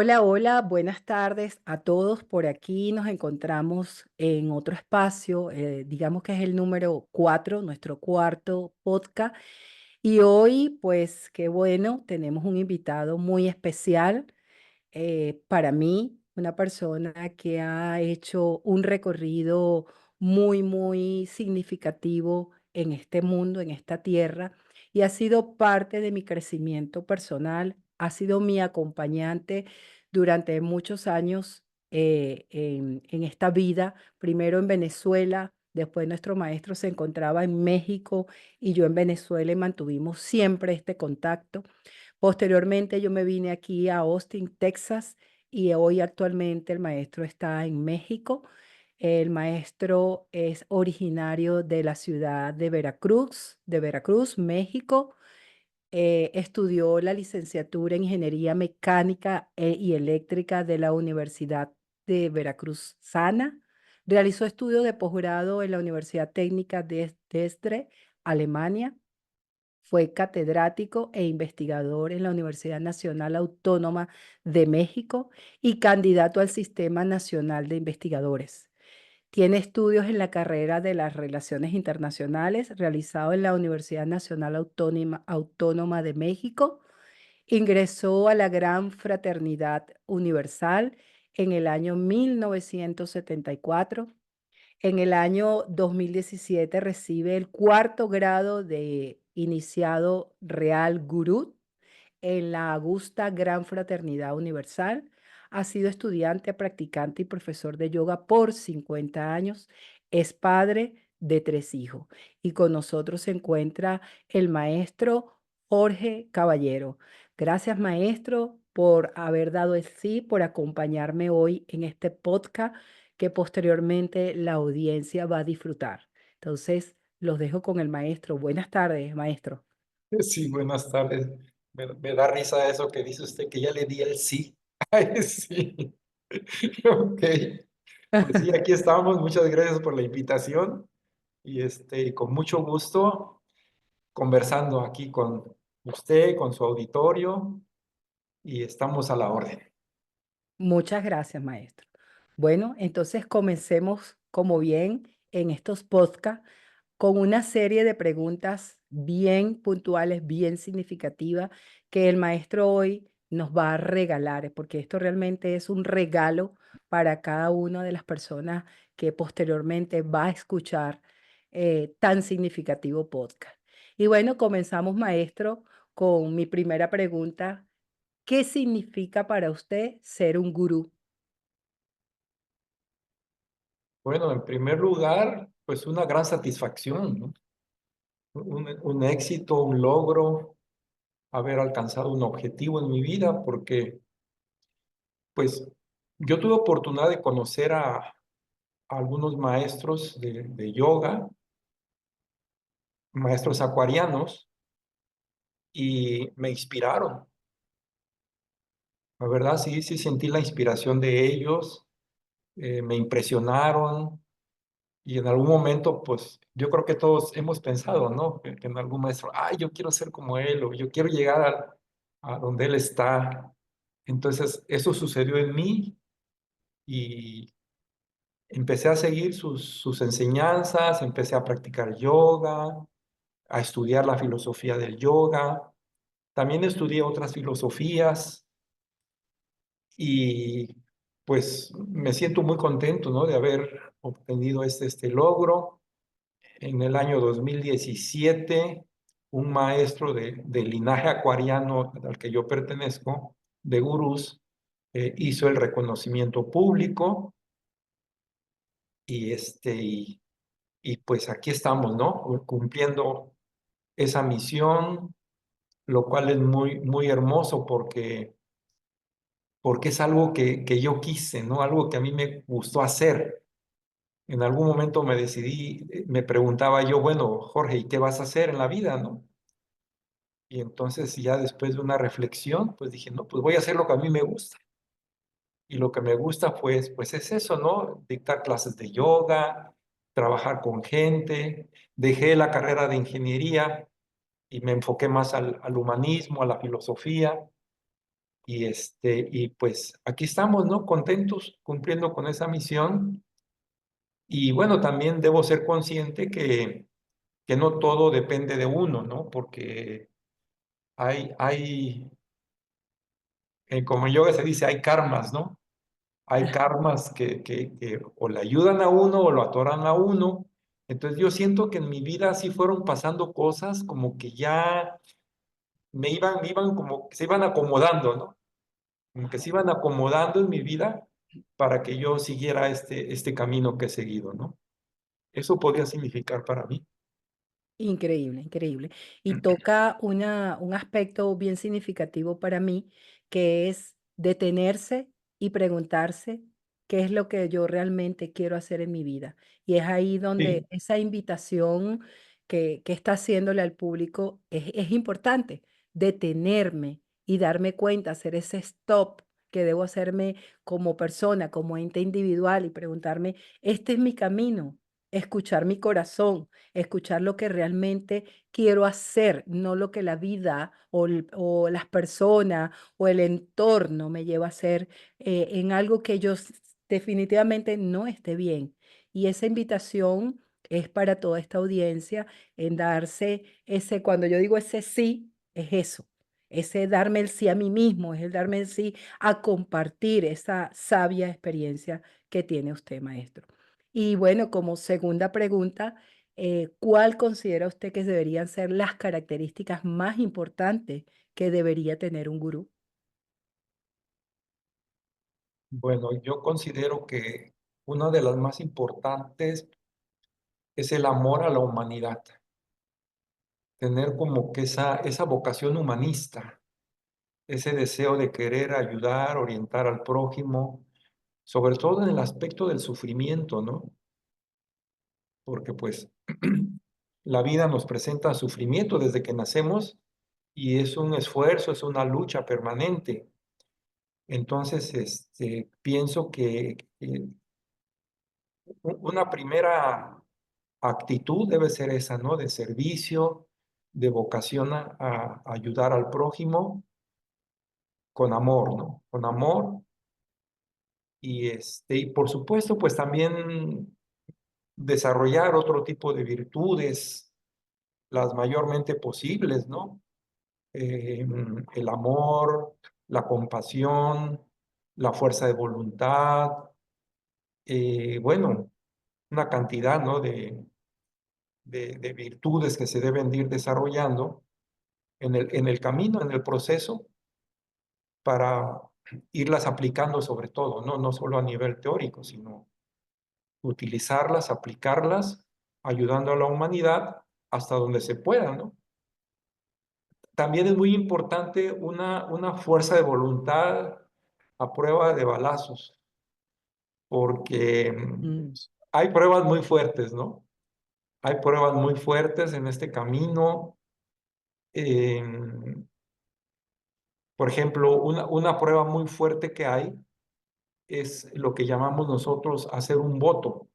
Hola, hola, buenas tardes a todos. Por aquí nos encontramos en otro espacio, digamos que es el número 4, nuestro cuarto podcast. Y hoy, pues qué bueno, tenemos un invitado muy especial para mí, una persona que ha hecho un recorrido muy, muy significativo en este mundo, en esta tierra, y ha sido parte de mi crecimiento personal, ha sido mi acompañante durante muchos años en esta vida, primero en Venezuela. Después nuestro maestro se encontraba en México y yo en Venezuela y mantuvimos siempre este contacto. Posteriormente yo me vine aquí a Austin, Texas, y hoy actualmente el maestro está en México. El maestro es originario de la ciudad de Veracruz, México. Estudió la licenciatura en Ingeniería Mecánica y Eléctrica de la Universidad de Veracruz Sana. Realizó estudios de posgrado en la Universidad Técnica de Dresde, Alemania. Fue catedrático e investigador en la Universidad Nacional Autónoma de México y candidato al Sistema Nacional de Investigadores. Tiene estudios en la carrera de las Relaciones Internacionales, realizado en la Universidad Nacional Autónoma de México. Ingresó a la Gran Fraternidad Universal en el año 1974. En el año 2017 recibe el cuarto grado de iniciado Real Gurú en la Augusta Gran Fraternidad Universal. Ha sido estudiante, practicante y profesor de yoga por 50 años. Es padre de 3 hijos. Y con nosotros se encuentra el maestro Jorge Caballero. Gracias, maestro, por haber dado el sí, por acompañarme hoy en este podcast que posteriormente la audiencia va a disfrutar. Entonces, los dejo con el maestro. Buenas tardes, maestro. Sí, buenas tardes. Me da risa eso que dice usted, que ya le di el sí. Ay, sí. Ok. Pues sí, aquí estamos. Muchas gracias por la invitación y con mucho gusto conversando aquí con usted, con su auditorio y estamos a la orden. Muchas gracias, maestro. Bueno, entonces comencemos como bien en estos podcasts con una serie de preguntas bien puntuales, bien significativas que el maestro hoy nos va a regalar, porque esto realmente es un regalo para cada una de las personas que posteriormente va a escuchar tan significativo podcast. Y bueno, comenzamos, maestro, con mi primera pregunta. ¿Qué significa para usted ser un gurú? Bueno, en primer lugar, pues una gran satisfacción, ¿no? Un éxito, un logro, haber alcanzado un objetivo en mi vida, porque pues yo tuve oportunidad de conocer a algunos maestros de yoga, maestros acuarianos, y me inspiraron. La verdad, sí, sí sentí la inspiración de ellos, me impresionaron y en algún momento, pues yo creo que todos hemos pensado, ¿no? Que en algún maestro, ay, yo quiero ser como él o yo quiero llegar a donde él está. Entonces, eso sucedió en mí y empecé a seguir sus enseñanzas, empecé a practicar yoga, a estudiar la filosofía del yoga. También estudié otras filosofías y pues me siento muy contento, ¿no? De haber obtenido este logro. En el año 2017, un maestro del linaje acuariano al que yo pertenezco, de gurús, hizo el reconocimiento público y, y pues aquí estamos, ¿no? Cumpliendo esa misión, lo cual es muy, muy hermoso porque es algo que yo quise, ¿no? Algo que a mí me gustó hacer. En algún momento me decidí, me preguntaba yo, bueno, Jorge, ¿y qué vas a hacer en la vida, no? Y entonces ya después de una reflexión, pues dije, no, pues voy a hacer lo que a mí me gusta. Y lo que me gusta, pues es eso, ¿no? Dictar clases de yoga, trabajar con gente. Dejé la carrera de ingeniería y me enfoqué más al humanismo, a la filosofía. y pues aquí estamos, ¿no? Contentos, cumpliendo con esa misión. Y bueno, también debo ser consciente que no todo depende de uno, ¿no? Porque hay como en yoga se dice, hay karmas, ¿no? Hay karmas que o le ayudan a uno o lo atoran a uno. Entonces yo siento que en mi vida sí fueron pasando cosas como que ya me iban como, se iban acomodando, ¿no? Como que se iban acomodando en mi vida para que yo siguiera este camino que he seguido, ¿no? Eso podría significar para mí. Increíble, increíble. Y toca un aspecto bien significativo para mí, que es detenerse y preguntarse qué es lo que yo realmente quiero hacer en mi vida. Y es ahí donde Sí, esa invitación que está haciéndole al público es importante, detenerme y darme cuenta, hacer ese stop que debo hacerme como persona, como ente individual y preguntarme, ¿este es mi camino? Escuchar mi corazón, escuchar lo que realmente quiero hacer, no lo que la vida o las personas o el entorno me lleva a hacer en algo que yo definitivamente no esté bien. Y esa invitación es para toda esta audiencia en darse ese, cuando yo digo ese sí, es eso. Ese darme el sí a mí mismo, es el darme el sí a compartir esa sabia experiencia que tiene usted, maestro. Y bueno, como segunda pregunta, ¿cuál considera usted que deberían ser las características más importantes que debería tener un gurú? bueno, yo considero que una de las más importantes es el amor a la humanidad, tener como que esa vocación humanista, ese deseo de querer ayudar, orientar al prójimo, sobre todo en el aspecto del sufrimiento, ¿no? Porque pues la vida nos presenta sufrimiento desde que nacemos y es un esfuerzo, es una lucha permanente. Entonces, pienso que una primera actitud debe ser esa, ¿no? De servicio, de vocación a ayudar al prójimo con amor, ¿no? Con amor y por supuesto, pues también desarrollar otro tipo de virtudes, las mayormente posibles, ¿no? El amor, la compasión, la fuerza de voluntad, bueno, una cantidad, ¿no? De virtudes que se deben de ir desarrollando en el camino, en el proceso, para irlas aplicando sobre todo, ¿no? No solo a nivel teórico, sino utilizarlas, aplicarlas, ayudando a la humanidad hasta donde se pueda, ¿no? También es muy importante una fuerza de voluntad a prueba de balazos, porque Mm, hay pruebas muy fuertes, ¿no? Hay pruebas muy fuertes en este camino. em, por ejemplo, una prueba muy fuerte que hay es lo que llamamos nosotros hacer un voto,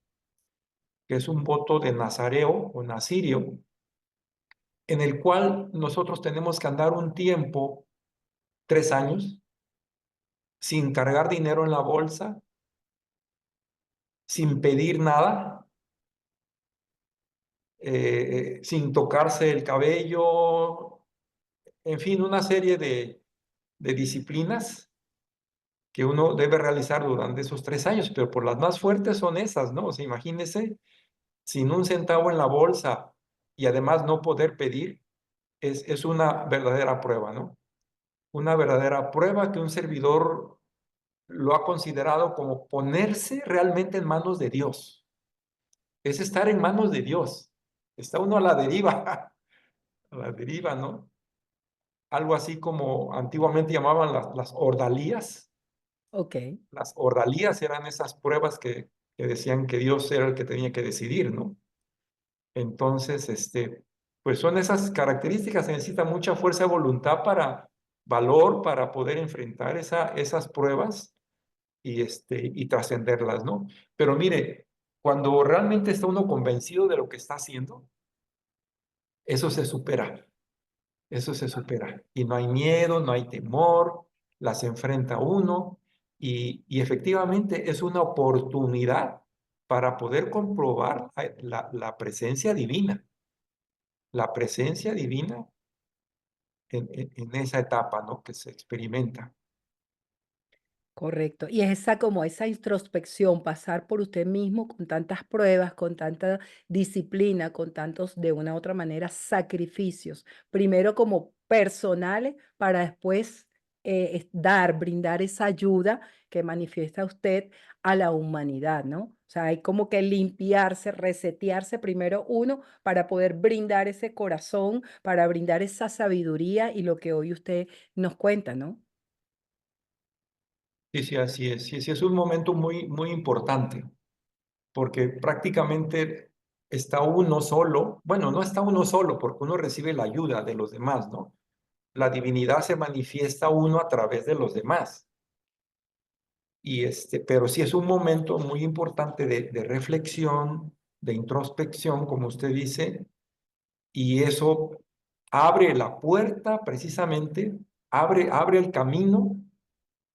que es un voto de nazareo o nacirio, en el cual nosotros tenemos que andar un tiempo, 3 años, sin cargar dinero en la bolsa, sin pedir nada, sin tocarse el cabello, en fin, una serie de disciplinas que uno debe realizar durante esos 3 años, pero por las más fuertes son esas, ¿no? O sea, imagínese, sin un centavo en la bolsa y además no poder pedir, es una verdadera prueba, ¿no? Una verdadera prueba que un servidor lo ha considerado como ponerse realmente en manos de Dios. Es estar en manos de Dios. Está uno a la deriva, a la deriva, ¿no? Algo así como antiguamente llamaban las ordalías. ok, Las ordalías eran esas pruebas que decían que Dios era el que tenía que decidir, ¿no? Entonces, pues son esas características, se necesita mucha fuerza de voluntad valor para poder enfrentar esas pruebas y trascenderlas, ¿no? Pero mire, cuando realmente está uno convencido de lo que está haciendo, eso se supera, eso se supera. Y no hay miedo, no hay temor, las enfrenta uno y efectivamente es una oportunidad para poder comprobar la presencia divina, la presencia divina en esa etapa, ¿no? Que se experimenta. Correcto. Y es esa como esa introspección, pasar por usted mismo con tantas pruebas, con tanta disciplina, con tantos, de una u otra manera, sacrificios. Primero como personales para después brindar esa ayuda que manifiesta usted a la humanidad, ¿no? O sea, hay como que limpiarse, resetearse primero uno para poder brindar ese corazón, para brindar esa sabiduría y lo que hoy usted nos cuenta, ¿no? Sí, sí, así es. Sí, sí, es un momento muy, muy importante, porque prácticamente está uno solo. Bueno, no está uno solo, porque uno recibe la ayuda de los demás, ¿no? La divinidad se manifiesta uno a través de los demás. Pero sí es un momento muy importante de reflexión, de introspección, como usted dice, y eso abre la puerta precisamente, abre el camino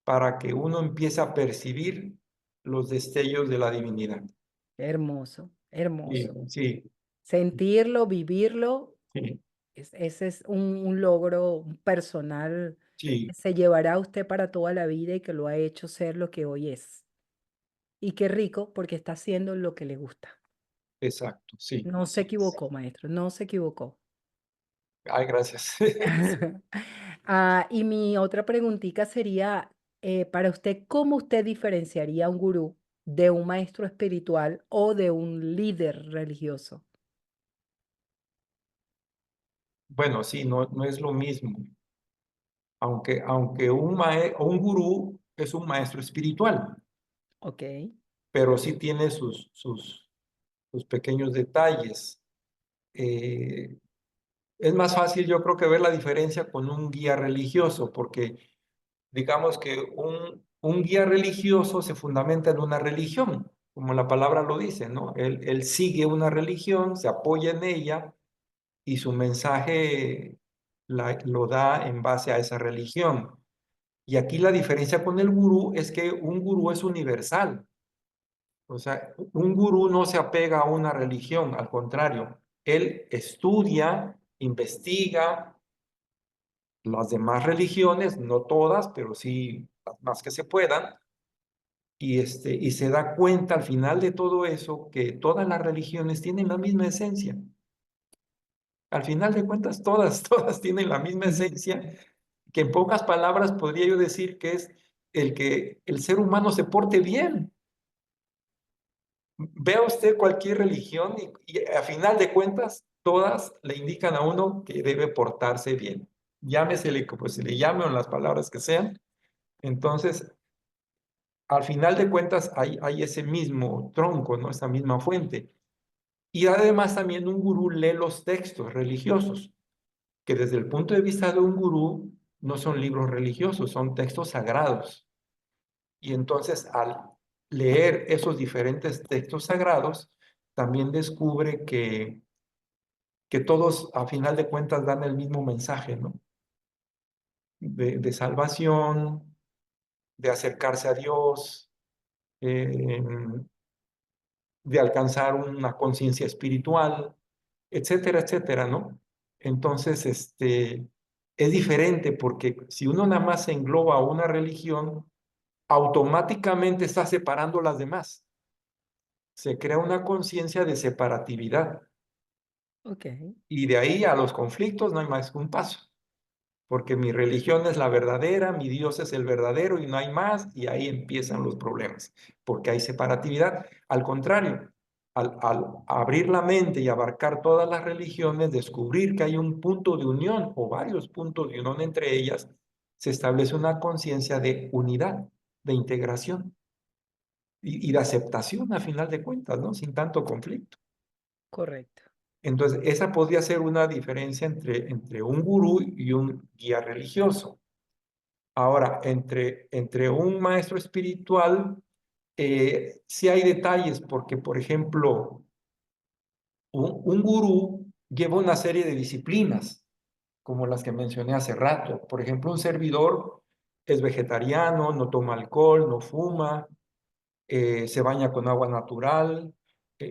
para que uno empiece a percibir los destellos de la divinidad. Hermoso, Sí, hermoso. sí, Sentirlo, vivirlo, sí, ese es un logro personal que sí, se llevará a usted para toda la vida y que lo ha hecho ser lo que hoy es. Y qué rico, porque está haciendo lo que le gusta. exacto, sí, No se así es. equivocó, maestro, no se equivocó. Ay, gracias. Y mi otra preguntita sería, para usted, ¿cómo usted diferenciaría a un gurú de un maestro espiritual o de un líder religioso? Bueno, sí, no, no es lo mismo. Aunque un gurú es un maestro espiritual, Okey, pero sí tiene sus pequeños detalles. Eh, es más fácil, yo creo, que ver la diferencia con un guía religioso, porque digamos que un guía religioso se fundamenta en una religión, como la palabra lo dice, ¿no? Él sigue una religión, se apoya en ella y su mensaje lo da en base a esa religión. Y aquí la diferencia con el gurú es que un gurú es universal. O sea, un gurú no se apega a una religión, al contrario, él estudia, investiga las demás religiones, no todas, pero sí las más que se puedan, y se da cuenta al final de todo eso que todas las religiones tienen la misma esencia. Al final de cuentas, todas, todas tienen la misma esencia, que en pocas palabras podría yo decir que es el que el ser humano se porte bien. Vea usted cualquier religión y a final de cuentas, todas le indican a uno que debe portarse bien. Llámesele como se le llame o las palabras que sean. Entonces, al final de cuentas, hay ese mismo tronco, ¿no? Esa misma fuente. Y además también un gurú lee los textos religiosos, que desde el punto de vista de un gurú no son libros religiosos, son textos sagrados. Y entonces al leer esos diferentes textos sagrados, también descubre que todos a final de cuentas dan el mismo mensaje, ¿no? De salvación, de acercarse a Dios, eh, de alcanzar una conciencia espiritual, etcétera, etcétera, ¿no? Entonces, es diferente porque si uno nada más se engloba a una religión, automáticamente está separando las demás. Se crea una conciencia de separatividad okey, y de ahí a los conflictos no hay más que un paso, porque mi religión es la verdadera, mi Dios es el verdadero y no hay más, y ahí empiezan los problemas, porque hay separatividad. Al contrario, al abrir la mente y abarcar todas las religiones, descubrir que hay un punto de unión o varios puntos de unión entre ellas, se establece una conciencia de unidad, de integración y de aceptación a final de cuentas, ¿no? Sin tanto conflicto. correcto. Entonces, esa podría ser una diferencia entre un gurú y un guía religioso. Ahora, entre un maestro espiritual, sí hay detalles, porque, por ejemplo, un gurú lleva una serie de disciplinas, como las que mencioné hace rato. Por ejemplo, un servidor es vegetariano, no toma alcohol, no fuma, se baña con agua natural.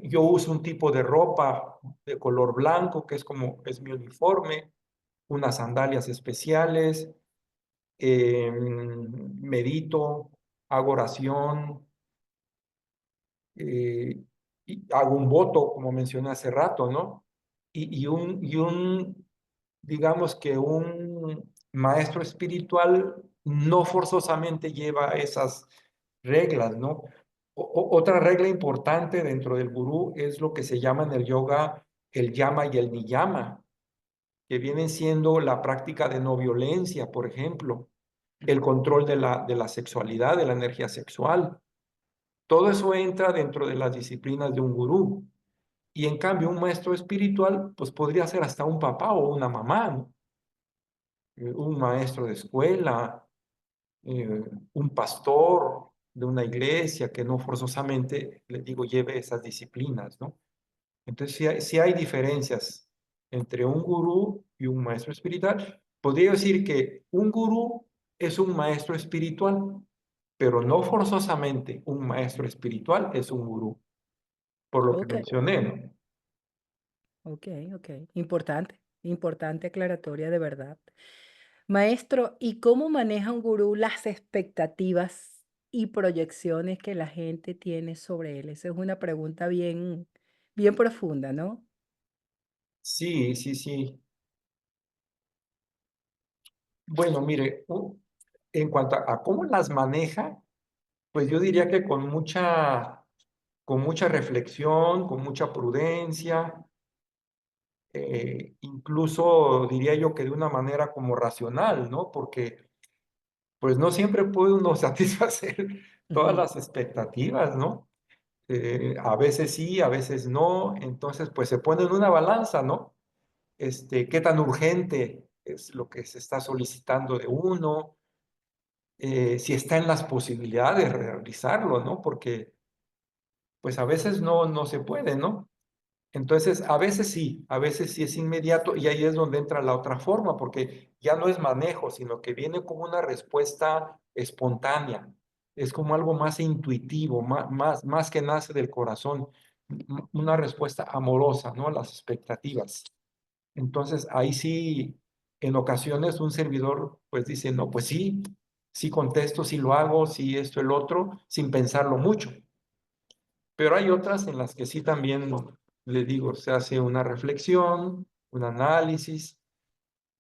Yo uso un tipo de ropa de color blanco, que es como es mi uniforme, unas sandalias especiales, medito, hago oración, eh, y hago un voto, como mencioné hace rato, ¿no? Digamos que un maestro espiritual no forzosamente lleva esas reglas, ¿no? Otra regla importante dentro del gurú es lo que se llama en el yoga el yama y el niyama, que vienen siendo la práctica de no violencia, por ejemplo, el control de la sexualidad, de la energía sexual. Todo eso entra dentro de las disciplinas de un gurú. Y en cambio, un maestro espiritual, pues podría ser hasta un papá o una mamá, ¿no? Un maestro de escuela, eh, un pastor de una iglesia que no forzosamente, le digo, lleve esas disciplinas, ¿no? Entonces, sí hay diferencias entre un gurú y un maestro espiritual. Podría decir que un gurú es un maestro espiritual, pero no forzosamente un maestro espiritual es un gurú, por lo que Ok, mencioné, ¿no? ok, ok. Importante, importante aclaratoria de verdad. Maestro, ¿y cómo maneja un gurú las expectativas y proyecciones que la gente tiene sobre él? Esa es una pregunta bien, bien profunda, ¿no? Sí, sí, sí. Bueno, mire, en cuanto a cómo las maneja, pues yo diría que con mucha reflexión, con mucha prudencia, incluso diría yo que de una manera como racional, ¿no? Porque pues no siempre puede uno satisfacer todas Ujú. las expectativas, ¿no? A veces sí, a veces no, entonces pues se pone en una balanza, ¿no? ¿Qué tan urgente es lo que se está solicitando de uno? Si está en las posibilidades de realizarlo, ¿no? Porque pues a veces no se puede, ¿no? Entonces, a veces sí es inmediato y ahí es donde entra la otra forma, porque ya no es manejo, sino que viene como una respuesta espontánea. Es como algo más intuitivo, más que nace del corazón, una respuesta amorosa, ¿no? A las expectativas. Entonces, ahí sí, en ocasiones un servidor pues dice, no, pues sí, sí contesto, sí lo hago, sí esto, el otro, sin pensarlo mucho. Pero hay otras en las que sí también, le digo, se hace una reflexión, un análisis,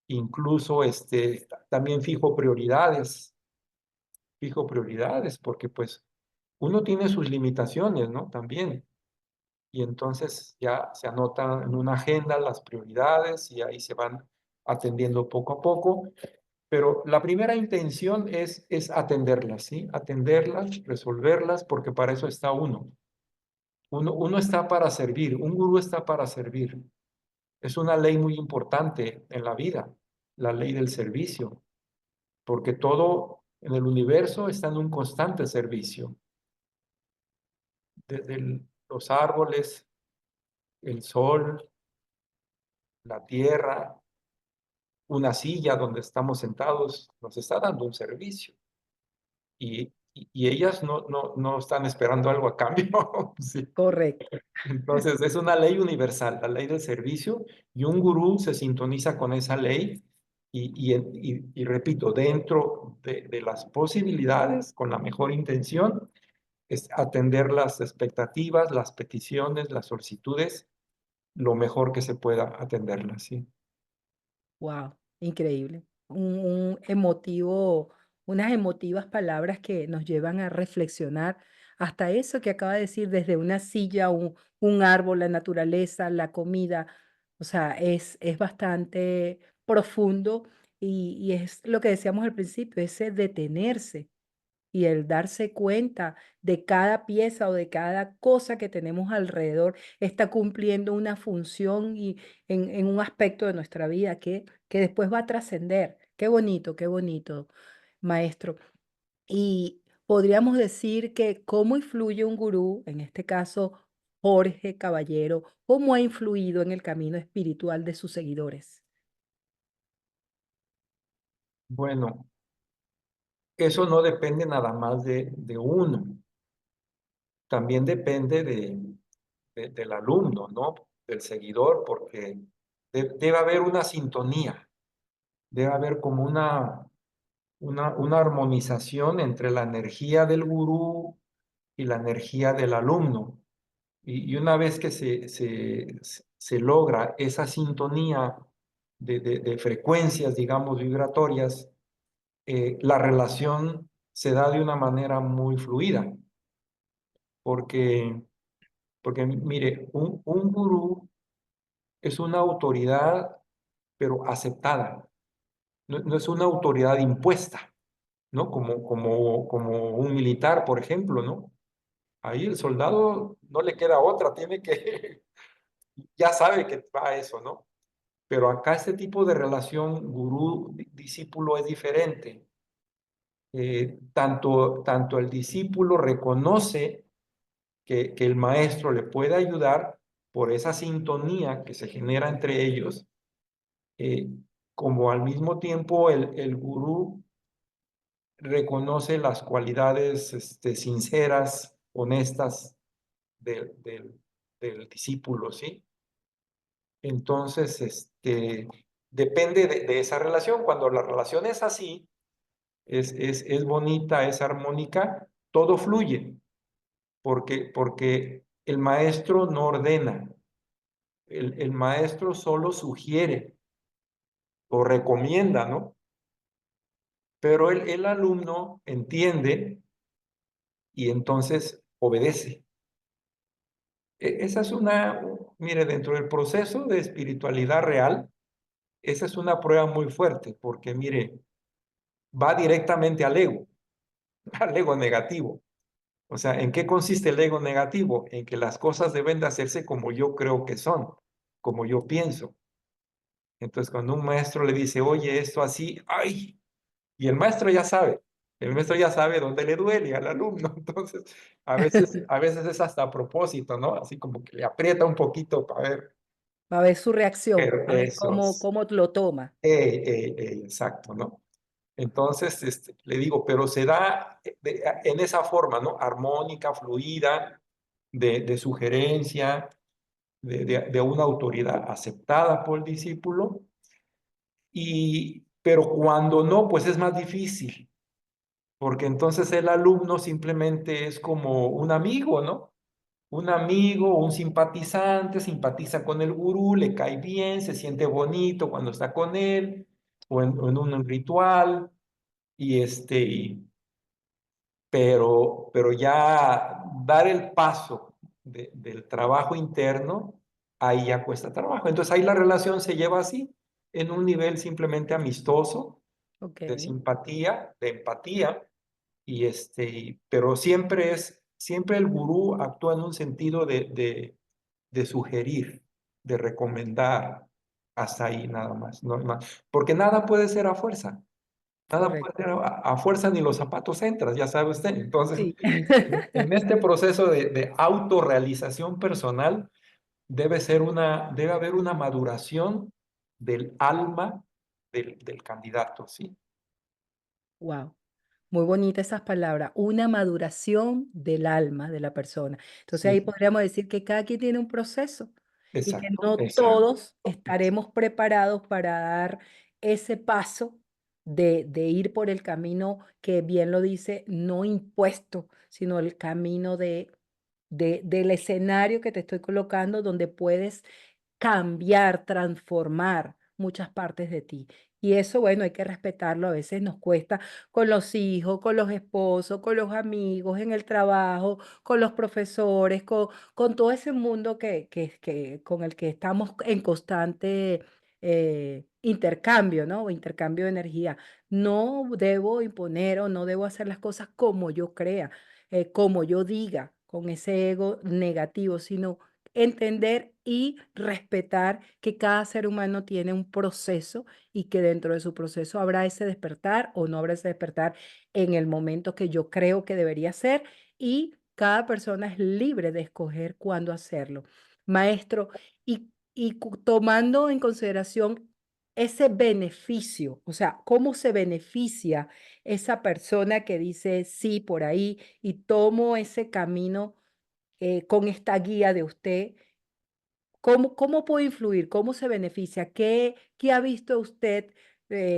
incluso también fijo prioridades, porque pues uno tiene sus limitaciones, ¿no? También. Y entonces ya se anotan en una agenda las prioridades y ahí se van atendiendo poco a poco. Pero la primera intención es atenderlas, ¿sí? Atenderlas, resolverlas, porque para eso está uno. Uno está para servir, un gurú está para servir. Es una ley muy importante en la vida, la ley del servicio, porque todo en el universo está en un constante servicio. Desde los árboles, el sol, la tierra, una silla donde estamos sentados, nos está dando un servicio. Y ellas no están esperando algo a cambio. Sí. Correcto. Entonces, es una ley universal, la ley del servicio, y un gurú se sintoniza con esa ley y repito, dentro de las posibilidades, con la mejor intención, es atender las expectativas, las peticiones, las solicitudes, lo mejor que se pueda atenderlas, ¿sí? Wow, increíble. Un emotivo, unas emotivas palabras que nos llevan a reflexionar. Hasta eso que acaba de decir, desde una silla, un árbol, la naturaleza, la comida. O sea, es bastante profundo y es lo que decíamos al principio, ese detenerse. Y el darse cuenta de cada pieza o de cada cosa que tenemos alrededor está cumpliendo una función y en un aspecto de nuestra vida que después va a trascender. Qué bonito, maestro. Y podríamos decir que cómo influye un gurú, en este caso Jorge Caballero, cómo ha influido en el camino espiritual de sus seguidores. Bueno, eso no depende nada más de uno, también depende del alumno, ¿no? Del seguidor, porque debe haber una sintonía, debe haber como una armonización entre la energía del gurú y la energía del alumno. Y una vez que se logra esa sintonía de frecuencias, digamos, vibratorias, la relación se da de una manera muy fluida, porque, porque mire, un gurú es una autoridad, pero aceptada, no es una autoridad impuesta, ¿no? Como un militar, por ejemplo, ¿no? Ahí el soldado no le queda otra, tiene que, ya sabe que va a eso, ¿no? Pero acá este tipo de relación gurú-discípulo es diferente. Tanto el discípulo reconoce que el maestro le puede ayudar por esa sintonía que se genera entre ellos, eh, como al mismo tiempo el gurú reconoce las cualidades sinceras, honestas del discípulo, ¿sí? Entonces, depende de esa relación. Cuando la relación es así, es bonita, es armónica, todo fluye, porque el maestro no ordena, el maestro solo sugiere o recomienda, ¿no? Pero el alumno entiende y entonces obedece. Esa es mire, dentro del proceso de espiritualidad real, esa es una prueba muy fuerte, porque mire, va directamente al ego, al ego negativo. O sea, ¿en qué consiste el ego negativo? En que las cosas deben de hacerse como yo creo que son, como yo pienso. Entonces, cuando un maestro le dice, oye, esto así, ¡ay! Y el maestro ya sabe dónde le duele al alumno. Entonces, a veces es hasta a propósito, ¿no? Así como que le aprieta un poquito para ver A ver su reacción, a ver eso. cómo lo toma. Exacto, ¿no? Entonces, le digo, pero se da en esa forma, ¿no? Armónica, fluida, de sugerencia, de una autoridad aceptada por el discípulo, pero cuando no, pues es más difícil, porque entonces el alumno simplemente es como un amigo, ¿no? Un amigo, un simpatizante, simpatiza con el gurú, le cae bien, se siente bonito cuando está con él, o en un ritual, pero ya dar el paso del trabajo interno, ahí ya cuesta trabajo. Entonces ahí la relación se lleva así, en un nivel simplemente amistoso, Ok, de simpatía, de empatía, pero siempre el gurú actúa en un sentido de sugerir, de recomendar, hasta ahí nada más, no más. Porque nada puede ser a fuerza. Nada puede correcto. ser a fuerza ni los zapatos entras, ya sabe usted. Entonces, Sí. en este proceso de autorrealización personal, debe haber una maduración del alma del candidato, ¿sí? Wow. Muy bonitas esas palabras, una maduración del alma de la persona. Entonces ahí Sí, podríamos decir que cada quien tiene un proceso y que exacto, no exacto. todos estaremos preparados para dar ese paso de ir por el camino que bien lo dice, no impuesto, sino el camino del escenario que te estoy colocando donde puedes cambiar, transformar muchas partes de ti. Y eso, bueno, hay que respetarlo. A veces nos cuesta con los hijos, con los esposos, con los amigos, en el trabajo, con los profesores, con todo ese mundo con el que estamos en constante intercambio, ¿no? O intercambio de energía. No debo imponer o no debo hacer las cosas como yo crea, como yo diga, con ese ego negativo, sino entender y respetar que cada ser humano tiene un proceso y que dentro de su proceso habrá ese despertar o no habrá ese despertar en el momento que yo creo que debería ser y cada persona es libre de escoger cuándo hacerlo. Maestro, tomando en consideración ese beneficio, o sea, cómo se beneficia esa persona que dice sí por ahí y tomo ese camino con esta guía de usted. ¿Cómo puede influir? ¿Cómo se beneficia? ¿Qué ha visto usted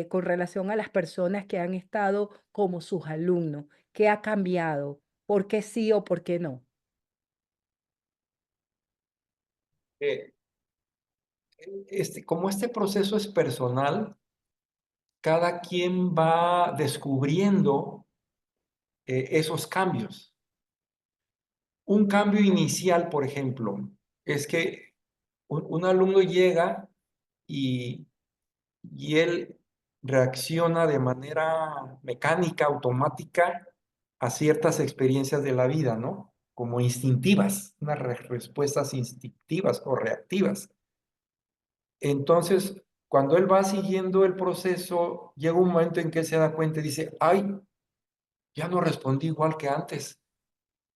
con relación a las personas que han estado como sus alumnos? ¿Qué ha cambiado? ¿Por qué sí o por qué no? Eh, como este proceso es personal, cada quien va descubriendo esos cambios. Un cambio inicial, por ejemplo, es que un alumno llega y, y él reacciona de manera mecánica, automática a ciertas experiencias de la vida, ¿no? Como instintivas, unas respuestas instintivas o reactivas. Entonces, cuando él va siguiendo el proceso, llega un momento en que él se da cuenta y dice, ay, ya no respondí igual que antes.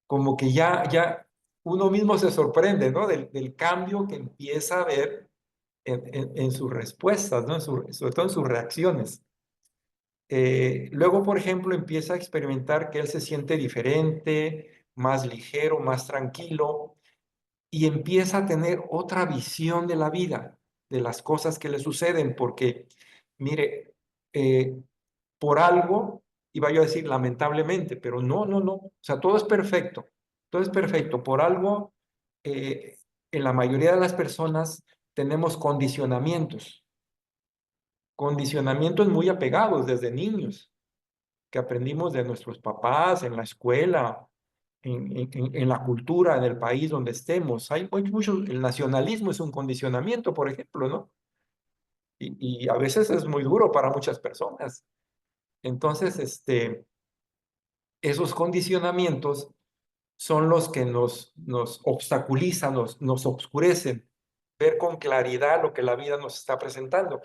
Como que ya uno mismo se sorprende, ¿no? Del cambio que empieza a ver en sus respuestas, ¿no? Sobre todo en sus reacciones. Luego, por ejemplo, empieza a experimentar que él se siente diferente, más ligero, más tranquilo, y empieza a tener otra visión de la vida, de las cosas que le suceden, porque, mire, por algo, iba yo a decir lamentablemente, pero no, no, no, o sea, todo es perfecto, por algo, eh, en la mayoría de las personas tenemos condicionamientos muy apegados desde niños, que aprendimos de nuestros papás, en la escuela, en la cultura, en el país donde estemos. Hay mucho, el nacionalismo es un condicionamiento, por ejemplo, ¿no? Y a veces es muy duro para muchas personas. Entonces, esos condicionamientos son los que nos obstaculizan, nos obscurecen, ver con claridad lo que la vida nos está presentando.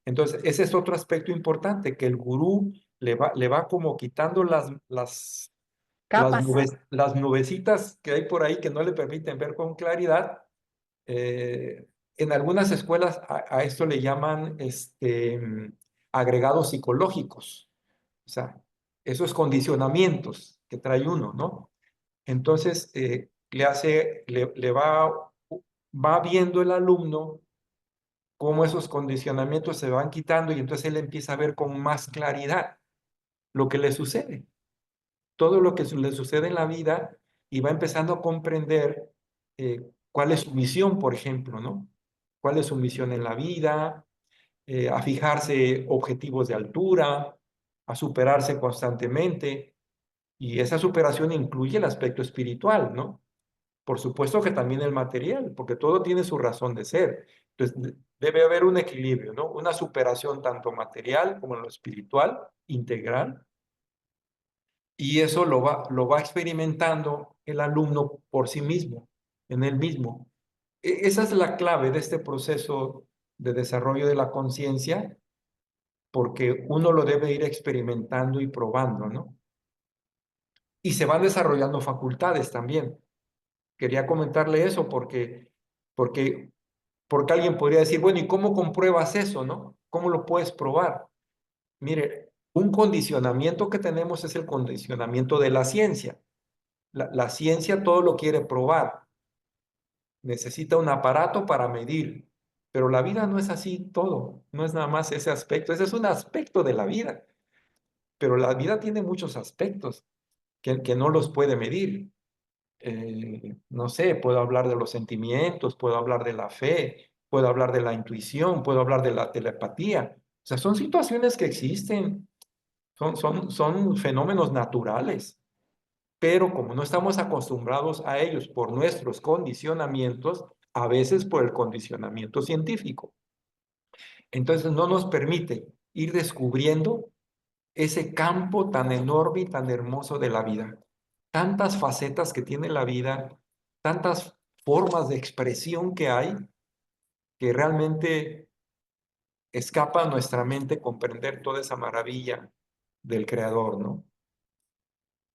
Entonces, ese es otro aspecto importante, que el gurú le va como quitando Capas. las nubecitas que hay por ahí que no le permiten ver con claridad. En algunas escuelas a esto le llaman agregados psicológicos, o sea, esos condicionamientos que trae uno, ¿no? Entonces, va viendo el alumno cómo esos condicionamientos se van quitando y entonces él empieza a ver con más claridad lo que le sucede, todo lo que le sucede en la vida y va empezando a comprender cuál es su misión, por ejemplo, ¿no? ¿Cuál es su misión en la vida? A fijarse objetivos de altura, a superarse constantemente. Y esa superación incluye el aspecto espiritual, ¿no? Por supuesto que también el material, porque todo tiene su razón de ser. Entonces, debe haber un equilibrio, ¿no? Una superación tanto material como en lo espiritual, integral, y eso lo va experimentando el alumno por sí mismo, en él mismo. Esa es la clave de este proceso de desarrollo de la conciencia, porque uno lo debe ir experimentando y probando, ¿no? Y se van desarrollando facultades también. Quería comentarle eso porque, porque alguien podría decir, bueno, ¿y cómo compruebas eso, no? ¿Cómo lo puedes probar? Mire, un condicionamiento que tenemos es el condicionamiento de la ciencia. La ciencia todo lo quiere probar, necesita un aparato para medir, pero la vida no es así todo, no es nada más ese aspecto, ese es un aspecto de la vida, pero la vida tiene muchos aspectos que no los puede medir. No sé, puedo hablar de los sentimientos, puedo hablar de la fe, puedo hablar de la intuición, puedo hablar de la telepatía. O sea, son situaciones que existen, son fenómenos naturales, pero como no estamos acostumbrados a ellos por nuestros condicionamientos, a veces por el condicionamiento científico. Entonces no nos permite ir descubriendo ese campo tan enorme y tan hermoso de la vida. Tantas facetas que tiene la vida, tantas formas de expresión que hay, que realmente escapa a nuestra mente comprender toda esa maravilla del creador, ¿no?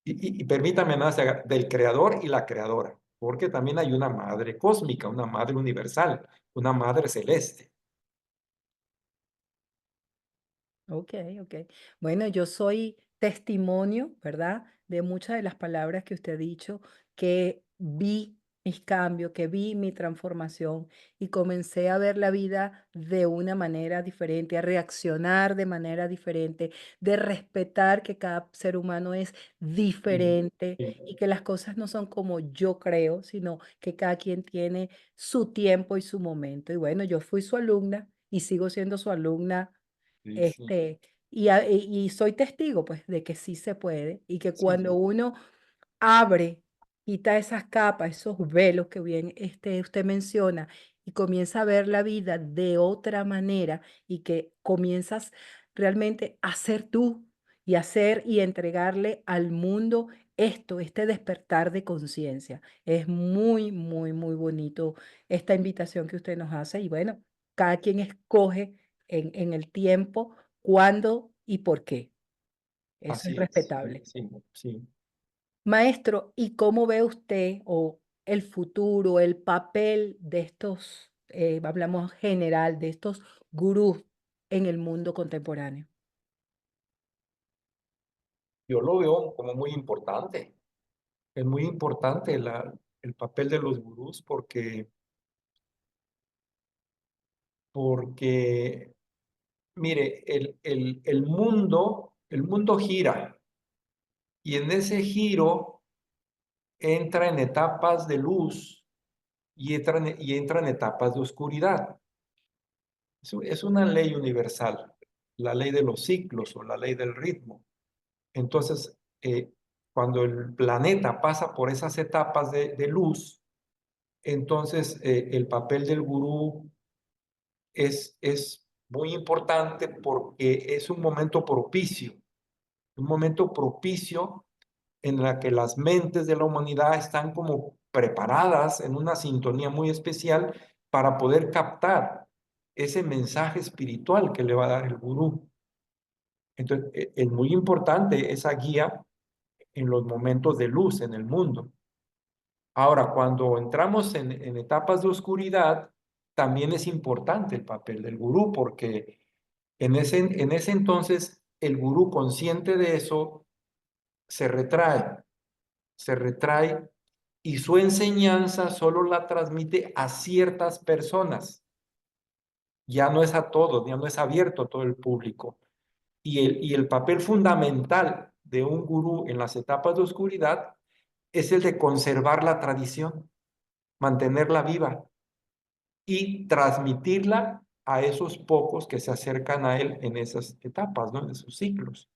Y permítame nada, del creador y la creadora, porque también hay una madre cósmica, una madre universal, una madre celeste. Ok, ok. Bueno, yo soy testimonio, ¿verdad? De muchas de las palabras que usted ha dicho, que vi mis cambios, que vi mi transformación y comencé a ver la vida de una manera diferente, a reaccionar de manera diferente, de respetar que cada ser humano es Sí, diferente sí, y que las cosas no son como yo creo, sino que cada quien tiene su tiempo y su momento. Y bueno, yo fui su alumna y sigo siendo su alumna sí, sí, este, y soy testigo, pues, de que sí se puede y que sí, cuando uno abre, quita esas capas, esos velos que bien, usted menciona y comienza a ver la vida de otra manera y que comienzas realmente a ser tú y hacer y entregarle al mundo esto, este despertar de conciencia. Es muy, muy, muy bonito esta invitación que usted nos hace y bueno, cada quien escoge en el tiempo cuándo y por qué. Eso es así es, sí, respetable. sí, sí. Maestro, ¿y cómo ve usted o el futuro, el papel de estos, hablamos general, de estos gurús en el mundo contemporáneo? Yo lo veo como muy importante. Es muy importante el papel de los gurús porque mire, el mundo gira y en ese giro entra en etapas de luz y entra en etapas de oscuridad. Es una ley universal, la ley de los ciclos o la ley del ritmo. Entonces, cuando el planeta pasa por esas etapas de luz, entonces el papel del gurú es muy importante porque es un momento propicio en la que las mentes de la humanidad están como preparadas en una sintonía muy especial para poder captar ese mensaje espiritual que le va a dar el gurú. Entonces, es muy importante esa guía en los momentos de luz en el mundo. Ahora, cuando entramos en etapas de oscuridad, también es importante el papel del gurú, porque en ese entonces el gurú consciente de eso se retrae, se retrae y su enseñanza solo la transmite a ciertas personas, ya no es a todos, ya no es abierto a todo el público. Y el papel fundamental de un gurú en las etapas de oscuridad es el de conservar la tradición, mantenerla viva y transmitirla a esos pocos que se acercan a él en esas etapas, ¿no? En esos ciclos.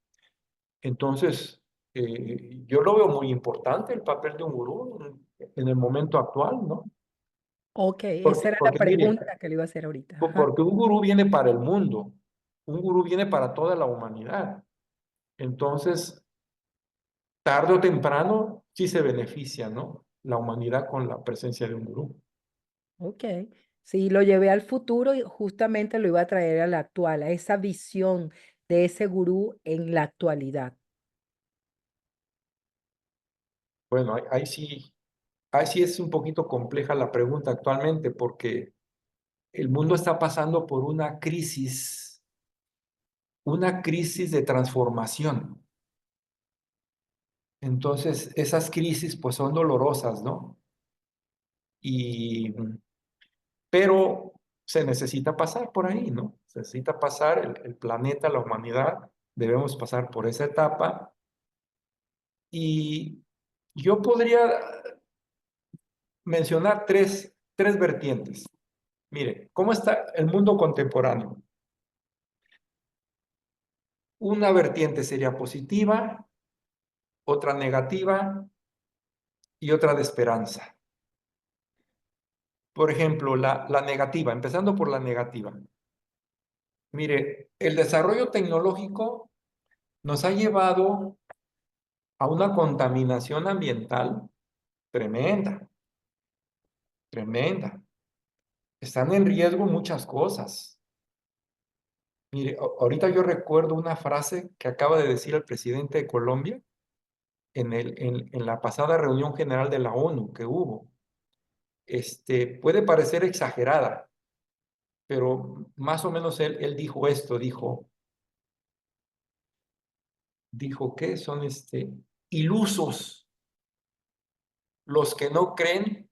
Entonces, yo lo veo muy importante el papel de un gurú en el momento actual, ¿no? Ok, esa era la Porque mire, pregunta que le iba a hacer ahorita. Ajá. porque un gurú viene para el mundo, un gurú viene para toda la humanidad. Entonces, tarde o temprano, sí se beneficia, ¿no? La humanidad con la presencia de un gurú. Ok. Sí, lo llevé al futuro y justamente lo iba a traer a la actual, a esa visión de ese gurú en la actualidad. Bueno, ahí sí es un poquito compleja la pregunta actualmente porque el mundo está pasando por una crisis de transformación. Entonces, esas crisis pues son dolorosas, ¿no? Y, pero se necesita pasar por ahí, ¿no? Se necesita pasar el planeta, la humanidad, debemos pasar por esa etapa. Y yo podría mencionar tres vertientes. Mire, ¿cómo está el mundo contemporáneo? Una vertiente sería positiva, otra negativa y otra de esperanza. Por ejemplo, la negativa, empezando por la negativa. Mire, el desarrollo tecnológico nos ha llevado a una contaminación ambiental tremenda, tremenda. Están en riesgo muchas cosas. Mire, ahorita yo recuerdo una frase que acaba de decir el presidente de Colombia en la pasada reunión general de la ONU que hubo. Puede parecer exagerada, pero más o menos él dijo esto, dijo, dijo que son ilusos los que no creen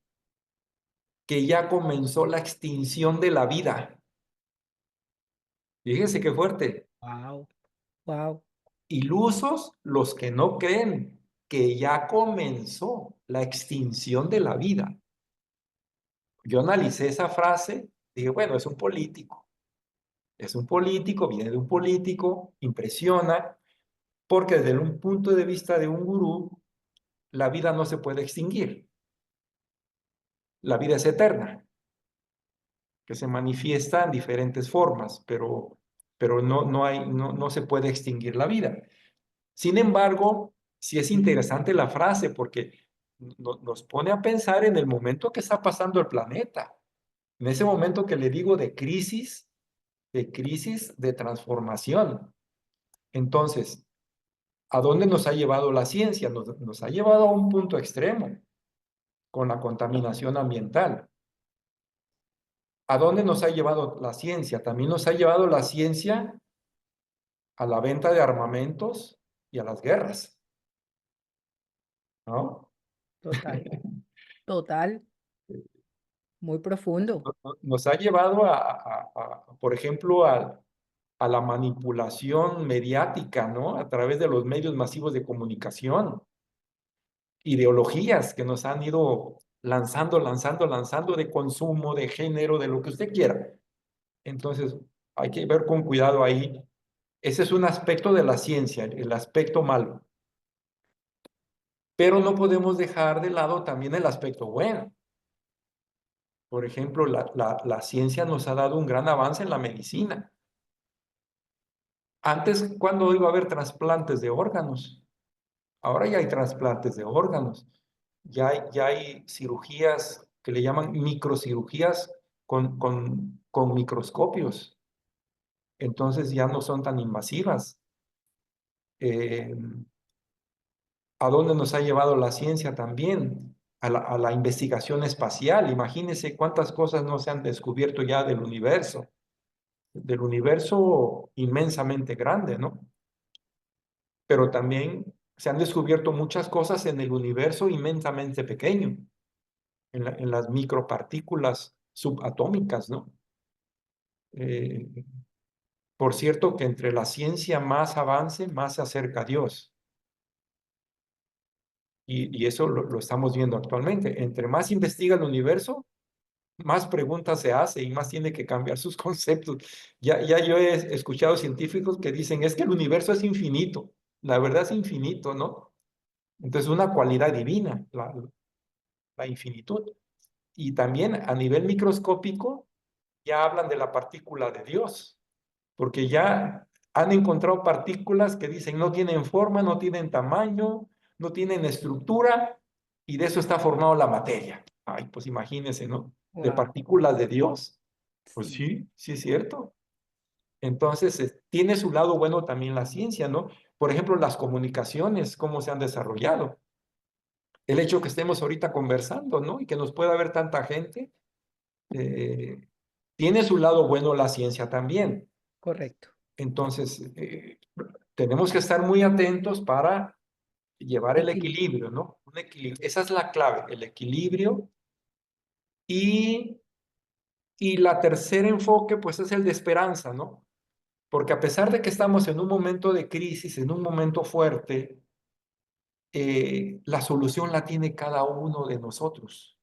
que ya comenzó la extinción de la vida. Fíjense qué fuerte. Wow, wow, Ilusos los que no creen que ya comenzó la extinción de la vida. Yo analicé esa frase, dije, bueno, es un político, viene de un político, impresiona, porque desde un punto de vista de un gurú, la vida no se puede extinguir, la vida es eterna, que se manifiesta en diferentes formas, pero no se puede extinguir la vida. Sin embargo, sí es interesante la frase porque nos pone a pensar en el momento que está pasando el planeta, en ese momento que le digo de crisis de transformación. Entonces, ¿a dónde nos ha llevado la ciencia? Nos ha llevado a un punto extremo con la contaminación ambiental. ¿A dónde nos ha llevado la ciencia? También nos ha llevado la ciencia a la venta de armamentos y a las guerras, ¿no? total, total, muy profundo. Nos ha llevado por ejemplo, a la manipulación mediática, ¿no? A través de los medios masivos de comunicación, ideologías que nos han ido lanzando de consumo, de género, de lo que usted quiera. Entonces, hay que ver con cuidado ahí. Ese es un aspecto de la ciencia, el aspecto malo. Pero no podemos dejar de lado también el aspecto bueno. Por ejemplo, la ciencia nos ha dado un gran avance en la medicina. Antes, ¿cuándo iba a haber trasplantes de órganos? Ahora ya hay trasplantes de órganos. Ya hay cirugías que le llaman microcirugías con microscopios. Entonces ya no son tan invasivas. Eh, ¿A dónde nos ha llevado la ciencia también? A la investigación espacial. Imagínense cuántas cosas no se han descubierto ya del universo inmensamente grande, ¿no? Pero también se han descubierto muchas cosas en el universo inmensamente pequeño, en las micropartículas subatómicas, ¿no? Eh, por cierto, que entre la ciencia más avance, más se acerca a Dios. Y eso lo estamos viendo actualmente. Entre más investiga el universo, más preguntas se hace y más tiene que cambiar sus conceptos. Ya yo he escuchado científicos que dicen, es que el universo es infinito. La verdad es infinito, ¿no? Entonces, una cualidad divina, la infinitud. Y también a nivel microscópico, ya hablan de la partícula de Dios, porque ya han encontrado partículas que dicen no tienen forma, no tienen tamaño, no tienen estructura, y de eso está formado la materia. Ay, pues imagínense, ¿no? De Wow, partículas de Dios. Pues sí, sí, sí es cierto. Entonces, tiene su lado bueno también la ciencia, ¿no? Por ejemplo, las comunicaciones, cómo se han desarrollado. El hecho que estemos ahorita conversando, ¿no? Y que nos pueda ver tanta gente, eh, tiene su lado bueno la ciencia también. correcto. Entonces, tenemos que estar muy atentos para llevar el Equilibrio. equilibrio, ¿no? Un equilibrio. Esa es la clave, el equilibrio. Y, y la tercer enfoque, pues es el de esperanza, ¿no? Porque a pesar de que estamos en un momento de crisis, en un momento fuerte, la solución la tiene cada uno de nosotros.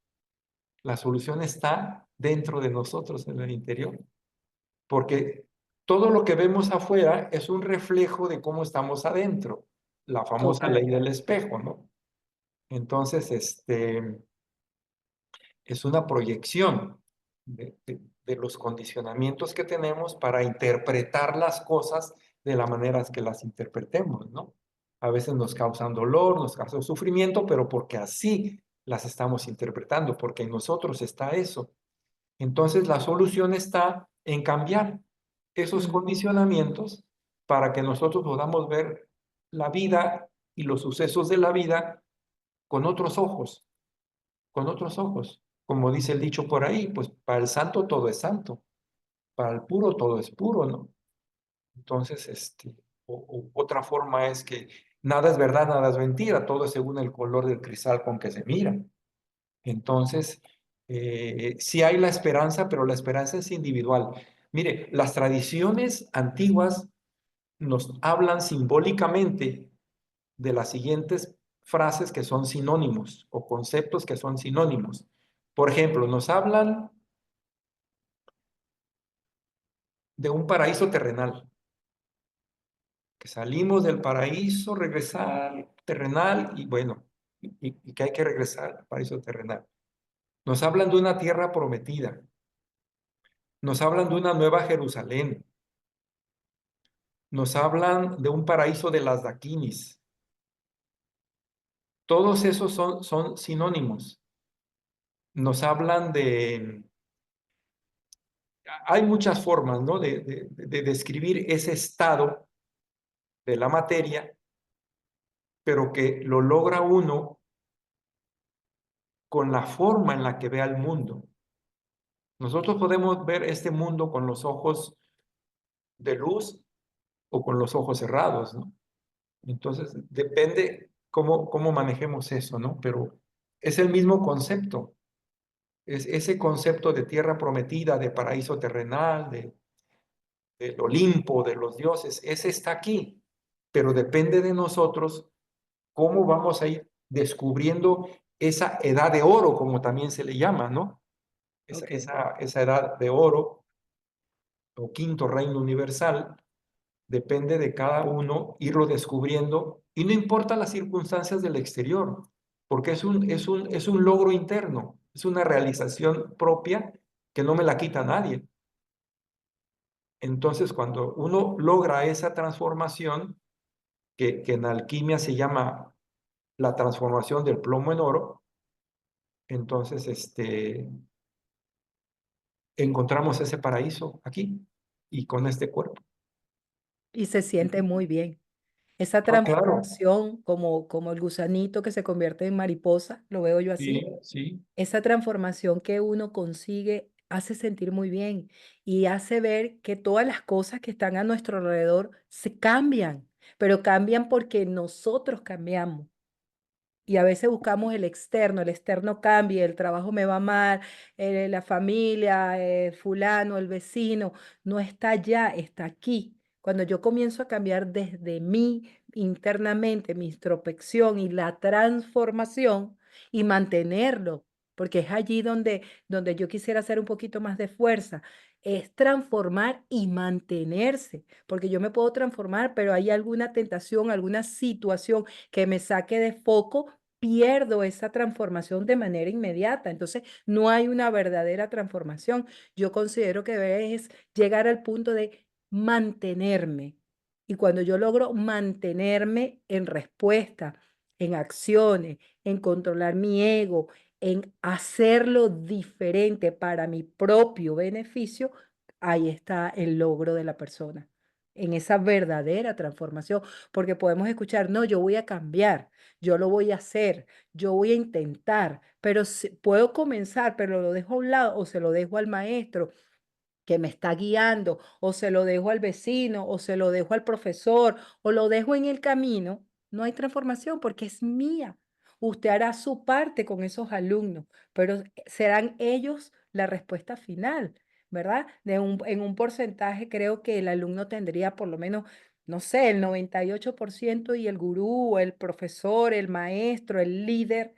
La solución está dentro de nosotros, en el interior. Porque todo lo que vemos afuera es un reflejo de cómo estamos adentro, la famosa ley Total. del espejo, ¿no? Entonces, es una proyección de los condicionamientos que tenemos para interpretar las cosas de la manera que las interpretemos, ¿no? A veces nos causan dolor, nos causan sufrimiento, pero porque así las estamos interpretando, porque en nosotros está eso. Entonces, la solución está en cambiar esos Mm, condicionamientos para que nosotros podamos ver la vida y los sucesos de la vida con otros ojos, con otros ojos. Como dice el dicho por ahí, pues para el santo todo es santo, para el puro todo es puro, ¿no? Entonces, otra forma es que nada es verdad, nada es mentira, todo es según el color del cristal con que se mira. Entonces, sí hay la esperanza, pero la esperanza es individual. Mire, las tradiciones antiguas nos hablan simbólicamente de las siguientes frases que son sinónimos o conceptos que son sinónimos. Por ejemplo, nos hablan de un paraíso terrenal, que salimos del paraíso, regresar terrenal y bueno, y que hay que regresar al paraíso terrenal. Nos hablan de una tierra prometida, nos hablan de una nueva Jerusalén, nos hablan de un paraíso de las daquinis. Todos esos son sinónimos. Nos hablan de, hay muchas formas, ¿no? De describir ese estado de la materia, pero que lo logra uno con la forma en la que ve al mundo. Nosotros podemos ver este mundo con los ojos de luz o con los ojos cerrados, ¿no? Entonces, depende cómo manejemos eso, ¿no? Pero es el mismo concepto, es ese concepto de tierra prometida, de paraíso terrenal, del Olimpo, de los dioses, ese está aquí, pero depende de nosotros cómo vamos a ir descubriendo esa edad de oro, como también se le llama, ¿no? Esa, Ok. esa, esa edad de oro o quinto reino universal, depende de cada uno irlo descubriendo y no importa las circunstancias del exterior, porque es un logro interno, es una realización propia que no me la quita nadie. Entonces, cuando uno logra esa transformación, que en alquimia se llama la transformación del plomo en oro, entonces encontramos ese paraíso aquí y con este cuerpo. Y se siente muy bien. Esa Ah, claro. transformación, como el gusanito que se convierte en mariposa, lo veo yo Sí, así. sí. Esa transformación que uno consigue hace sentir muy bien y hace ver que todas las cosas que están a nuestro alrededor se cambian, pero cambian porque nosotros cambiamos. Y a veces buscamos el externo cambia, el trabajo me va mal, la familia, fulano, el vecino, no está allá, está aquí. Cuando yo comienzo a cambiar desde mí internamente, mi introspección y la transformación y mantenerlo, porque es allí donde yo quisiera hacer un poquito más de fuerza, es transformar y mantenerse, porque yo me puedo transformar, pero hay alguna tentación, alguna situación que me saque de foco, pierdo esa transformación de manera inmediata. Entonces, no hay una verdadera transformación. Yo considero que es llegar al punto de mantenerme. Y cuando yo logro mantenerme en respuesta, en acciones, en controlar mi ego, en hacerlo diferente para mi propio beneficio, ahí está el logro de la persona, en esa verdadera transformación, porque podemos escuchar, no, yo voy a cambiar, yo lo voy a hacer, yo voy a intentar, pero puedo comenzar, pero lo dejo a un lado o se lo dejo al maestro que me está guiando, o se lo dejo al vecino, o se lo dejo al profesor, o lo dejo en el camino, no hay transformación porque es mía. Usted hará su parte con esos alumnos, pero serán ellos la respuesta final, ¿verdad? En un porcentaje creo que el alumno tendría por lo menos, no sé, el 98% y el gurú, el profesor, el maestro, el líder,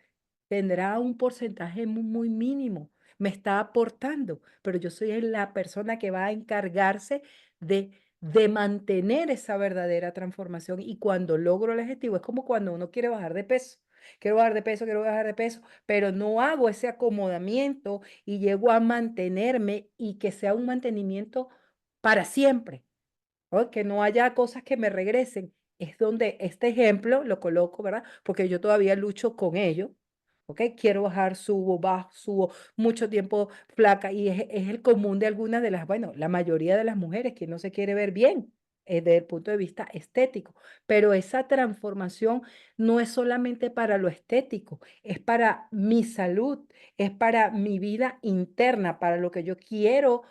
tendrá un porcentaje muy, muy mínimo. Me está aportando, pero yo soy la persona que va a encargarse de mantener esa verdadera transformación. Y cuando logro el objetivo, es como cuando uno quiere bajar de peso. Quiero bajar de peso, quiero bajar de peso, pero no hago ese acomodamiento y llego a mantenerme y que sea un mantenimiento para siempre. ¿No? Que no haya cosas que me regresen. Es donde este ejemplo lo coloco, ¿verdad? Porque yo todavía lucho con ello. ¿Ok? Quiero bajar, subo, bajo, subo, mucho tiempo flaca y es el común de algunas de las, bueno, la mayoría de las mujeres que no se quiere ver bien desde el punto de vista estético, pero esa transformación no es solamente para lo estético, es para mi salud, es para mi vida interna, para lo que yo quiero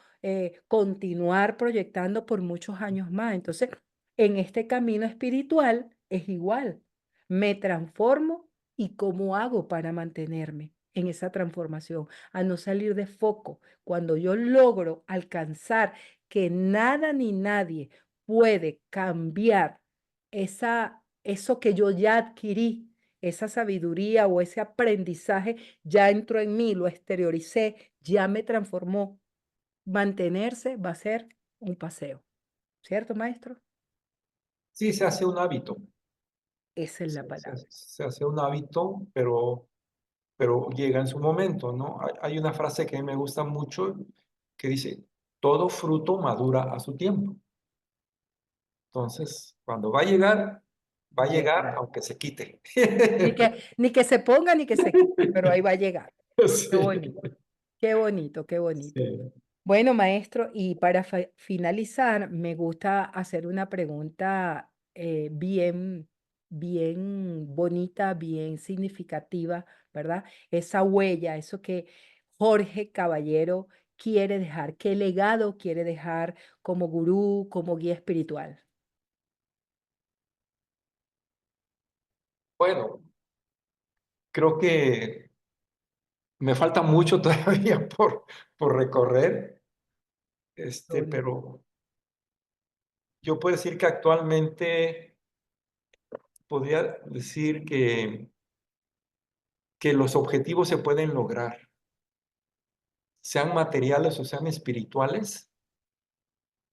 continuar proyectando por muchos años más. Entonces, En este camino espiritual es igual. Me transformo y cómo hago para mantenerme en esa transformación, a no salir de foco. Cuando yo logro alcanzar que nada ni nadie puede cambiar eso que yo ya adquirí, esa sabiduría o ese aprendizaje ya entró en mí, lo exterioricé, ya me transformó. Mantenerse va a ser un paseo, ¿cierto, maestro? Sí, se hace un hábito, Esa es la palabra. se hace un hábito, pero llega en su momento, ¿no? Hay una frase que a mí me gusta mucho que dice, todo fruto madura a su tiempo. Entonces, cuando va a llegar Llegará. aunque se quite. Ni que se ponga ni que se quite, pero ahí va a llegar. Qué Sí, bonito, qué bonito, qué bonito. sí. Bueno, maestro, y para finalizar, me gusta hacer una pregunta bien bonita, bien significativa, ¿verdad? Esa huella, eso que Jorge Caballero quiere dejar, qué legado quiere dejar como gurú, como guía espiritual. Bueno, creo que me falta mucho todavía por recorrer, Qué bonito. pero yo puedo decir que actualmente podría decir que los objetivos se pueden lograr, sean materiales o sean espirituales,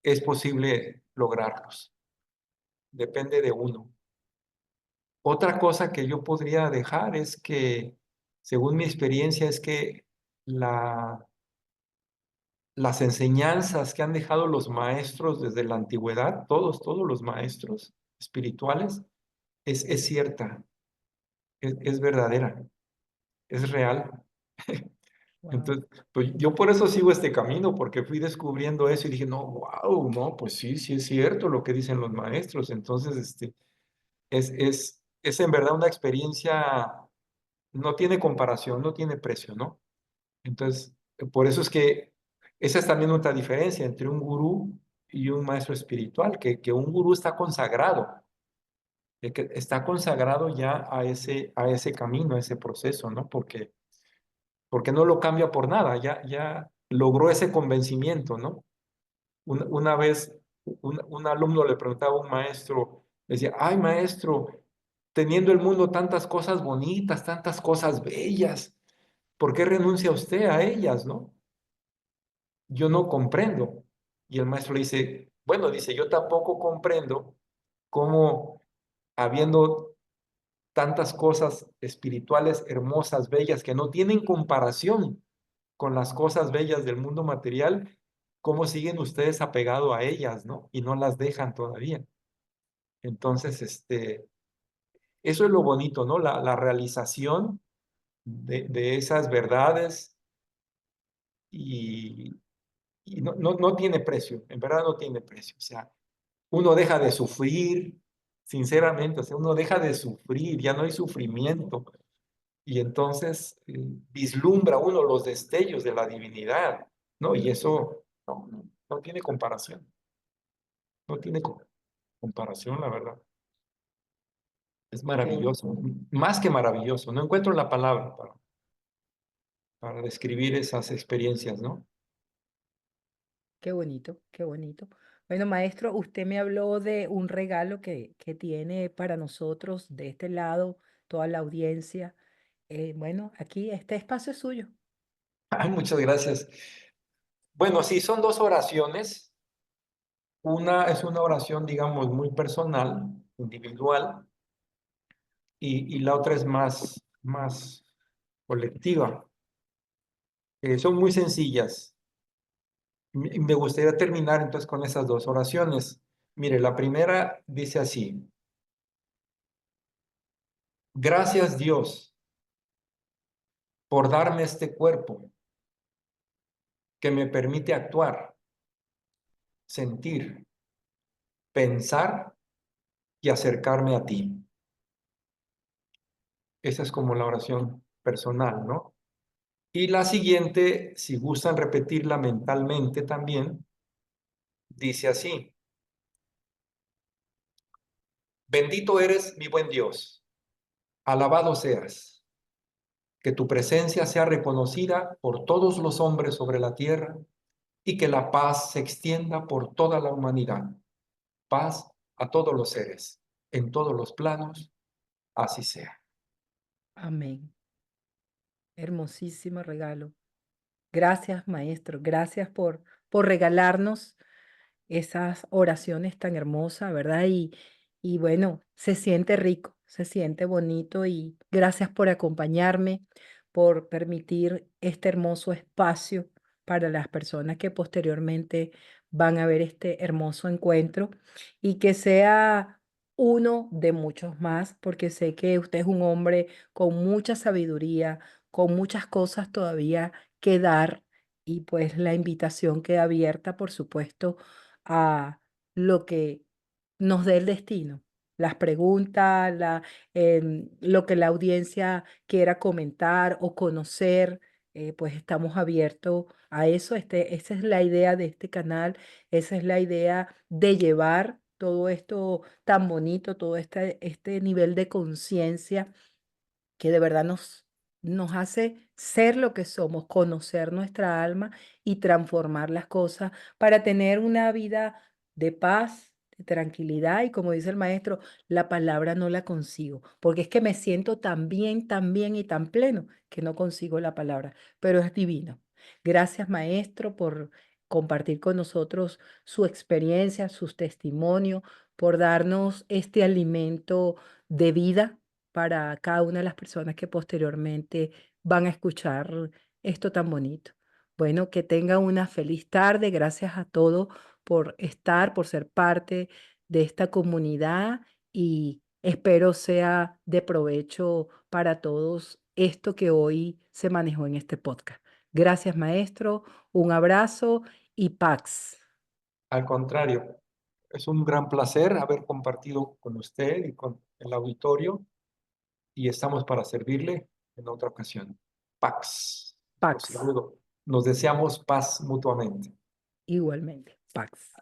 es posible lograrlos. Depende de uno. Otra cosa que yo podría dejar es que, según mi experiencia, es que la, las enseñanzas que han dejado los maestros desde la antigüedad, todos los maestros espirituales, es cierta, es verdadera, es real. Wow. Entonces, pues yo por eso sigo este camino, porque fui descubriendo eso y dije, no, wow, no, pues sí, sí es cierto lo que dicen los maestros. Entonces, es en verdad una experiencia, no tiene comparación, no tiene precio, ¿no? Entonces, por eso es que esa es también otra diferencia entre un gurú y un maestro espiritual, que un gurú está consagrado, de que está consagrado ya a ese camino, a ese proceso, ¿no? Porque no lo cambia por nada, ya logró ese convencimiento, ¿no? Una vez un alumno le preguntaba a un maestro, le decía, ay maestro, teniendo el mundo tantas cosas bonitas, tantas cosas bellas, ¿por qué renuncia usted a ellas, no? Yo no comprendo. Y el maestro le dice, bueno, dice, yo tampoco comprendo cómo habiendo tantas cosas espirituales hermosas, bellas, que no tienen comparación con las cosas bellas del mundo material, cómo siguen ustedes apegados a ellas, ¿no? Y no las dejan todavía. Entonces, eso es lo bonito, ¿no? La realización de esas verdades y, y no tiene precio, en verdad no tiene precio. O sea, uno deja de sufrir, sinceramente, o sea, uno deja de sufrir, ya no hay sufrimiento. Y entonces vislumbra uno los destellos de la divinidad, ¿no? Y eso no tiene comparación, no tiene comparación, la verdad. Es Qué, maravilloso, más que maravilloso. No encuentro la palabra para describir esas experiencias, ¿no? qué bonito, qué bonito. Bueno, maestro, usted me habló de un regalo que tiene para nosotros de este lado, toda la audiencia. Bueno, aquí este espacio es suyo. Ay, muchas gracias. Bueno, sí, son dos oraciones. Una es una oración, digamos, muy personal, individual, y la otra es más colectiva. Son muy sencillas. Me gustaría terminar entonces con esas dos oraciones. Mire, la primera dice así, gracias Dios por darme este cuerpo que me permite actuar, sentir, pensar y acercarme a ti. Esa es como la oración personal, ¿no? Y la siguiente, si gustan repetirla mentalmente también, dice así, Bendito eres, mi buen Dios. Alabado seas. Que tu presencia sea reconocida por todos los hombres sobre la tierra y que la paz se extienda por toda la humanidad. Paz a todos los seres, en todos los planos, así sea. Amén. Hermosísimo regalo. Gracias, maestro. Gracias por regalarnos esas oraciones tan hermosas, ¿verdad? Y bueno, se siente rico, se siente bonito y gracias por acompañarme, por permitir este hermoso espacio para las personas que posteriormente van a ver este hermoso encuentro y que sea uno de muchos más, porque sé que usted es un hombre con mucha sabiduría, con muchas cosas todavía que dar y pues la invitación queda abierta, por supuesto, a lo que nos dé el destino. Las preguntas, lo que la audiencia quiera comentar o conocer, pues estamos abiertos a eso. Esa es la idea de este canal, esa es la idea de llevar todo esto tan bonito, todo este nivel de conciencia que de verdad nos hace ser lo que somos, conocer nuestra alma y transformar las cosas para tener una vida de paz, de tranquilidad y como dice el maestro, la palabra no la consigo, porque es que me siento tan bien y tan pleno que no consigo la palabra, pero es divino. Gracias, maestro, por compartir con nosotros su experiencia, sus testimonios, por darnos este alimento de vida para cada una de las personas que posteriormente van a escuchar esto tan bonito. Bueno, que tengan una feliz tarde. Gracias a todos por estar, por ser parte de esta comunidad y espero sea de provecho para todos esto que hoy se manejó en este podcast. Gracias, maestro. Un abrazo y Pax. Al contrario, es un gran placer haber compartido con usted y con el auditorio y estamos para servirle en otra ocasión. Pax. Los Pax. saludo. Nos deseamos paz mutuamente. Igualmente. Pax.